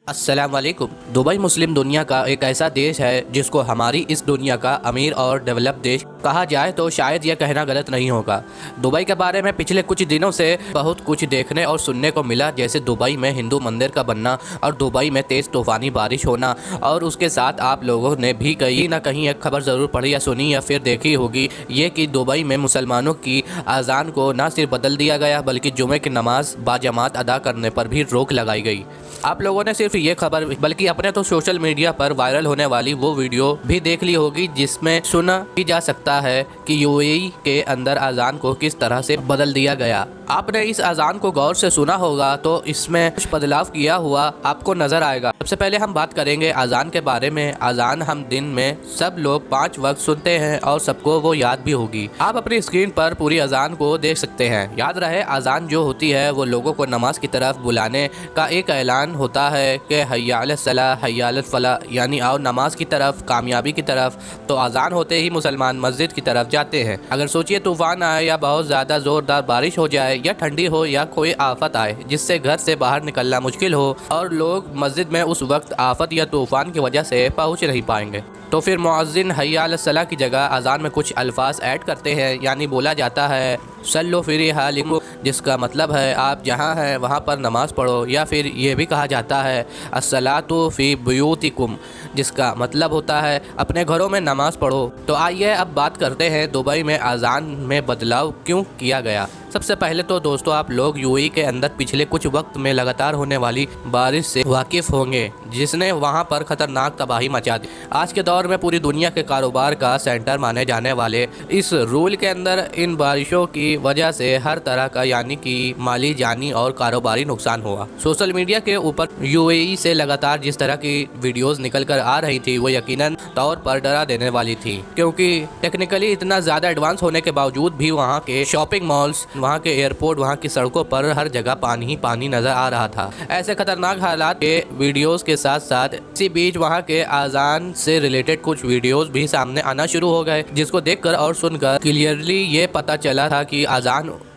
अस्सलाम वालेकुम। दुबई मुस्लिम दुनिया का एक ऐसा देश है जिसको हमारी इस दुनिया का अमीर और डेवलप देश कहा जाए तो शायद यह कहना गलत नहीं होगा। दुबई के बारे में पिछले कुछ दिनों से बहुत कुछ देखने और सुनने को मिला, जैसे दुबई में हिंदू मंदिर का बनना और दुबई में तेज़ तूफ़ानी बारिश होना। और उसके साथ आप लोगों ने भी कहीं ना कहीं एक खबर ज़रूर पढ़ी या सुनी या फिर देखी होगी, ये कि दुबई में मुसलमानों की अजान को न सिर्फ बदल दिया गया बल्कि जुमे की नमाज बाजमात अदा करने पर भी रोक लगाई गई। आप लोगों ने सिर्फ ये खबर बल्कि अपने तो सोशल मीडिया पर वायरल होने वाली वो वीडियो भी देख ली होगी जिसमें सुना भी जा सकता है कि यूएई के अंदर अजान को किस तरह से बदल दिया गया। आपने इस अजान को गौर से सुना होगा तो इसमें कुछ बदलाव किया हुआ आपको नजर आएगा। सबसे पहले हम बात करेंगे अजान के बारे में। अजान हम दिन में सब लोग 5 वक्त सुनते हैं और सबको वो याद भी होगी। आप अपनी स्क्रीन पर पूरी अजान को देख सकते हैं। याद रहे, अजान जो होती है वो लोगों को नमाज की तरफ बुलाने का एक ऐलान होता है कि हय्या अलस सलाह हय्या अलल फलाह, यानी आओ नमाज की तरफ, कामयाबी की तरफ। तो अजान होते ही मुसलमान मस्जिद की तरफ जाते हैं। अगर सोचिए तूफान आए या बहुत ज़्यादा ज़ोरदार बारिश हो जाए या ठंडी हो या कोई आफत आए जिससे घर से बाहर निकलना मुश्किल हो और लोग मस्जिद में उस वक्त आफत या तूफान की वजह से पहुंच नहीं पाएंगे, तो फिर मुअज्जिन हय्या अलस सलाह की जगह अजान में कुछ अल्फाज ऐड करते हैं। यानी बोला जाता है सल्लु फी रिहालिकुम, जिसका मतलब है आप जहाँ हैं वहाँ पर नमाज पढ़ो, या फिर ये भी कहा जाता है अस्सलातु फी बुयूतिकुम, जिसका मतलब होता है अपने घरों में नमाज पढ़ो। तो आइए अब बात करते हैं दुबई में अजान में बदलाव क्यों किया गया। सबसे पहले तो दोस्तों, आप लोग यूएई के अंदर पिछले कुछ वक्त में लगातार होने वाली बारिश से वाकिफ़ होंगे जिसने वहां पर खतरनाक तबाही मचा दी। आज के दौर में पूरी दुनिया के कारोबार का सेंटर माने जाने वाले इस रूल के अंदर इन बारिशों की वजह से हर तरह का यानी कि माली, जानी और कारोबारी नुकसान हुआ। सोशल मीडिया के ऊपर यूएई से लगातार जिस तरह की वीडियोस निकल कर आ रही थी वो यकीनन तौर पर डरा देने वाली थी, क्योंकि टेक्निकली इतना ज़्यादा एडवांस होने के बावजूद भी वहाँ के शॉपिंग मॉल्स, वहाँ के एयरपोर्ट, वहाँ की सड़कों पर हर जगह पानी ही पानी नजर आ रहा था। ऐसे खतरनाक हालात के वीडियोस के साथ साथ इसी बीच वहाँ के अजान से रिलेटेड कुछ वीडियोस भी सामने आना शुरू हो गए, जिसको देखकर और सुनकर क्लियरली ये पता चला था कि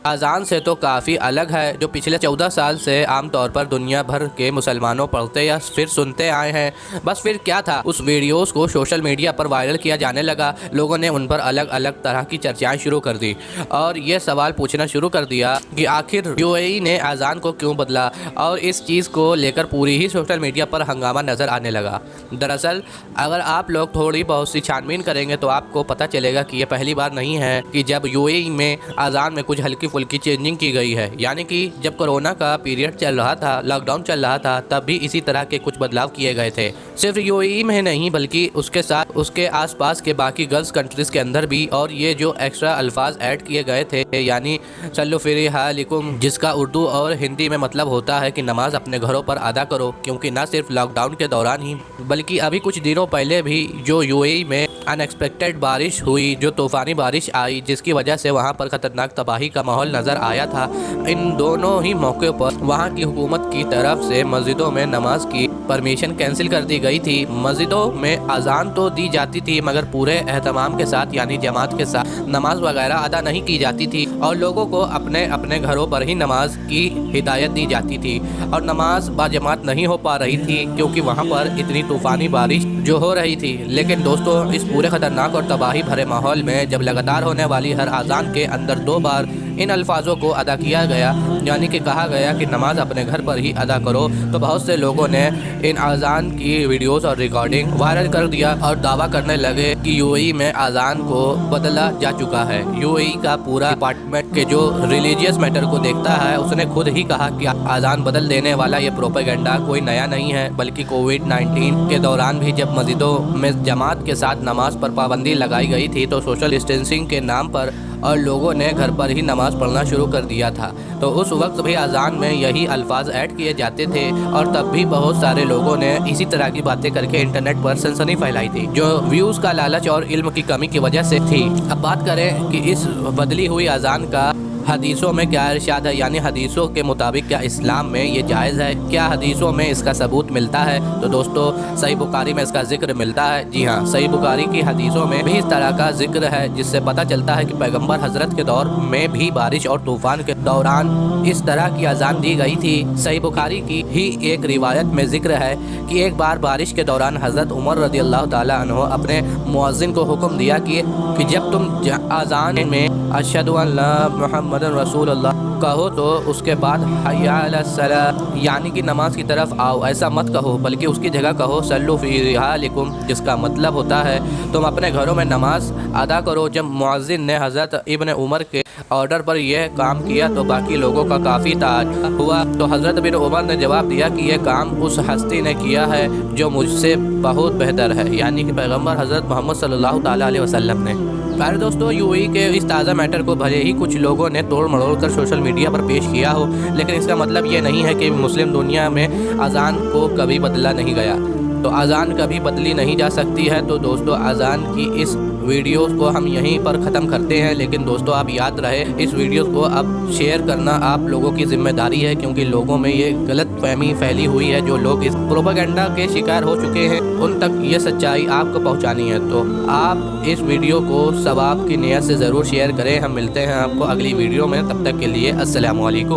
अजान से तो काफ़ी अलग है जो पिछले 14 साल से आमतौर पर दुनिया भर के मुसलमानों पढ़ते या फिर सुनते आए हैं। बस फिर क्या था, उस वीडियोस को सोशल मीडिया पर वायरल किया जाने लगा। लोगों ने उन पर अलग अलग तरह की चर्चाएं शुरू कर दी और ये सवाल पूछना शुरू कर दिया कि आखिर यूएई ने अजान को क्यों बदला, और इस चीज़ को लेकर पूरी ही सोशल मीडिया पर हंगामा नज़र आने लगा। दरअसल अगर आप लोग थोड़ी बहुत सी छानबीन करेंगे तो आपको पता चलेगा कि ये पहली बार नहीं है कि जब यूएई में अजान में कुछ हल्की फुल्की चेंजिंग की गई है। यानी कि जब कोरोना का पीरियड चल रहा था, लॉकडाउन चल रहा था, तब भी इसी तरह के कुछ बदलाव किए गए थे। सिर्फ यूएई में नहीं बल्कि उसके साथ उसके आसपास के बाकी गल्फ कंट्रीज के अंदर भी। और ये जो एक्स्ट्रा अल्फाज ऐड किए गए थे, यानी सल्लु फी रिहालिकुम, जिसका उर्दू और हिंदी में मतलब होता है कि नमाज अपने घरों पर अदा करो, क्योंकि न सिर्फ लॉकडाउन के दौरान ही बल्कि अभी कुछ दिनों पहले भी जो यूएई में अनएक्सपेक्टेड बारिश हुई, जो तूफ़ानी बारिश आई जिसकी वजह से वहाँ पर खतरनाक तबाही का माहौल नज़र आया था। इन दोनों ही मौक़ों पर वहाँ की हुकूमत की तरफ से मस्जिदों में नमाज की परमिशन कैंसिल कर दी गई थी। मस्जिदों में अजान तो दी जाती थी मगर पूरे एहतमाम के साथ यानी जमात के साथ नमाज वगैरह अदा नहीं की जाती थी और लोगों को अपने अपने घरों पर ही नमाज की हिदायत दी जाती थी। और नमाज बाजमात नहीं हो पा रही थी क्योंकि वहाँ पर इतनी तूफ़ानी बारिश जो हो रही थी। लेकिन दोस्तों, इस पूरे खतरनाक और तबाही भरे माहौल में जब लगातार होने वाली हर अजान के अंदर 2 बार इन अल्फाजों को अदा किया गया, यानी कि कहा गया कि नमाज अपने घर पर ही अदा करो, तो बहुत से लोगों ने इन अजान की वीडियोस और रिकॉर्डिंग वायरल कर दिया और दावा करने लगे कि यूएई में अजान को बदला जा चुका है। यूएई का पूरा डिपार्टमेंट के जो रिलीजियस मैटर को देखता है उसने खुद ही कहा कि अजान बदल देने वाला ये प्रोपेगेंडा कोई नया नहीं है, बल्कि कोविड-19 के दौरान भी जब मस्जिदों में जमात के साथ नमाज पर पाबंदी लगाई गई थी तो सोशल डिस्टेंसिंग के नाम पर और लोगों ने घर पर ही नमाज पढ़ना शुरू कर दिया था। तो उस वक्त भी अजान में यही अल्फाज ऐड किए जाते थे और तब भी बहुत सारे लोगों ने इसी तरह की बातें करके इंटरनेट पर सनसनी फैलाई थी, जो व्यूज़ का लालच और इल्म की कमी की वजह से थी। अब बात करें कि इस बदली हुई अजान का हदीसों में क्या इरशाद है, यानी हदीसों के मुताबिक क्या इस्लाम में ये जायज़ है, क्या हदीसों में इसका सबूत मिलता है। तो दोस्तों सही बुखारी में इसका जिक्र मिलता है। जी हाँ, सही बुखारी की हदीसों में भी इस तरह का जिक्र है, जिससे पता चलता है कि पैगम्बर हजरत के दौर में भी बारिश और तूफ़ान के दौरान इस तरह की अजान दी गई थी। सही बुखारी की ही एक रिवायत में जिक्र है कि एक बार बारिश के दौरान हज़रत उमर रज़ी अल्लाह ताला अन्हु अपने मुअज्जिन को हुक्म दिया कि जब तुम अजान में अशहदु अल्ला मुहम्मदन रसूलुल्लाह कहो तो उसके बाद हय्या अलस सलाह यानी कि नमाज की तरफ आओ, ऐसा मत कहो बल्कि उसकी जगह कहो सल्लु फी रिहालिकुम, जिसका मतलब होता है तुम अपने घरों में नमाज अदा करो। जब मुअज्जिन ने हज़रत इब्न उमर के ऑर्डर पर यह काम किया तो बाकी लोगों का काफ़ी ताज्जुब हुआ। तो हज़रत बिन उमर ने जवाब दिया कि यह काम उस हस्ती ने किया है जो मुझसे बहुत बेहतर है, यानी कि पैगम्बर हज़रत मोहम्मद सल्लल्लाहु ताला अलैहि वसल्लम ने। प्यारे दोस्तों, यूएई के इस ताज़ा मैटर को भले ही कुछ लोगों ने तोड़ मरोड़ कर सोशल मीडिया पर पेश किया हो, लेकिन इसका मतलब ये नहीं है कि मुस्लिम दुनिया में अजान को कभी बदला नहीं गया। तो अजान कभी बदली नहीं जा सकती है। तो दोस्तों अजान की इस वीडियो को हम यहीं पर ख़त्म करते हैं, लेकिन दोस्तों आप याद रहे इस वीडियो को अब शेयर करना आप लोगों की जिम्मेदारी है, क्योंकि लोगों में ये गलत फहमी फैली हुई है। जो लोग इस प्रोपेगेंडा के शिकार हो चुके हैं उन तक ये सच्चाई आपको पहुंचानी है। तो आप इस वीडियो को सवाब की नियत से ज़रूर शेयर करें। हम मिलते हैं आपको अगली वीडियो में, तब तक के लिए अस्सलामु अलैकुम।